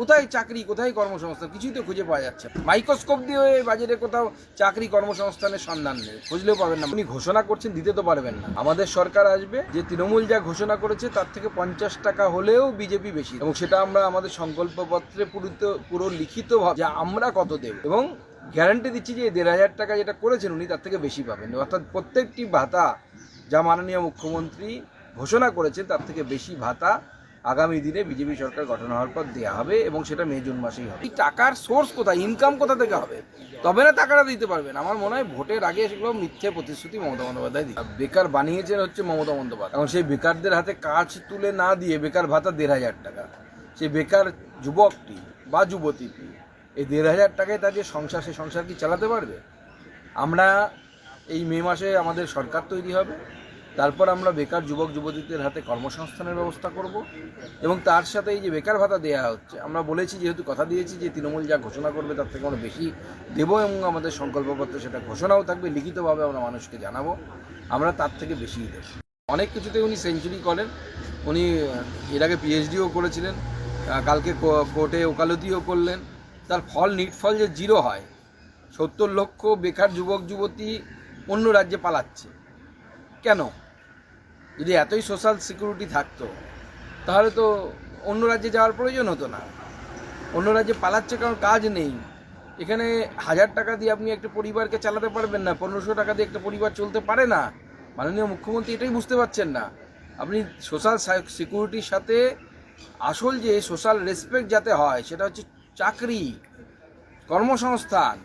কোথায় চাকরি, কোথায় কর্মসংস্থান, কিছুই তো খুঁজে পাওয়া যাচ্ছে না। মাইক্রোস্কোপ দিয়ে বাজারে কোথাও চাকরি কর্মসংস্থানের সন্ধান নেই, খুঁজলেও পাবেন না। উনি ঘোষণা করছেন, দিতে তো পারবেন না। আমাদের সরকার আসবে, যে তৃণমূল যা ঘোষণা করেছে তার থেকে 50 টাকা হলেও বিজেপি বেশি, এবং সেটা আমরা আমাদের সংকল্পপত্রে পুরো লিখিত যে আমরা কত দেব, এবং গ্যারান্টি দিচ্ছি যে 1500 টাকা যেটা করেছেন উনি তার থেকে বেশি পাবেন। অর্থাৎ প্রত্যেকটি ভাতা যা মাননীয় মুখ্যমন্ত্রী ঘোষণা করেছেন তার থেকে বেশি ভাতা আগামী দিনে বিজেপি সরকার গঠন হওয়ার পর দেওয়া হবে, এবং সেটা মে জুন মাসেই হবে। এই টাকার সোর্স কোথায়, ইনকাম কোথা থেকে হবে, তবে না টাকাটা দিতে পারবেন। আমার মনে হয় ভোটের আগে সেগুলো মিথ্যে প্রতিশ্রুতি মমতা বন্দ্যোপাধ্যায় দিচ্ছে। বেকার বানিয়েছেন হচ্ছে মমতা বন্দ্যোপাধ্যায়। এখন সেই বেকারদের হাতে কাজ তুলে না দিয়ে বেকার ভাতা 1500 টাকা, সেই বেকার যুবকটি বা যুবতীটি এই 1500 টাকায় তার যে সংসার, সে সংসার কি চালাতে পারবে? আমরা এই মে মাসে আমাদের সরকার তৈরি হবে, তারপর আমরা বেকার যুবক যুবতীদের হাতে কর্মসংস্থানের ব্যবস্থা করব, এবং তার সাথে এই যে বেকার ভাতা দেওয়া হচ্ছে, আমরা বলেছি, যেহেতু কথা দিয়েছি যে তৃণমূল যা ঘোষণা করবে তার থেকে আমরা বেশি দেবো, এবং আমাদের সংকল্পপত্রে সেটা ঘোষণাও থাকবে, লিখিতভাবে আমরা মানুষকে জানাবো আমরা তার থেকে বেশিই দেব। অনেক কিছুতে উনি সেঞ্চুরি করেন। উনি এর আগে পিএইচডিও করেছিলেন, কালকে কোর্টে ওকালতিও করলেন। তার ফল নিটফল যে 0 হয়। 70 লক্ষ বেকার যুবক যুবতী অন্য রাজ্যে পালাচ্ছে কেন? যদি এতই সোশ্যাল সিকিউরিটি থাকতো তাহলে তো অন্য রাজ্যে যাওয়ার প্রয়োজন হতো না। অন্য রাজ্যে পালাচ্ছে কারণ কাজ নেই। এখানে 1000 টাকা দিয়ে আপনি একটা পরিবারকে চালাতে পারবেন না, 1500 টাকা দিয়ে একটা পরিবার চলতে পারে না। মাননীয় মুখ্যমন্ত্রী এটাই বুঝতে পারছেন না। আপনি সোশ্যাল সিকিউরিটির সাথে আসল যে সোশ্যাল রেসপেক্ট যাতে হয় সেটা হচ্ছে চাকরি, কর্মসংস্থান।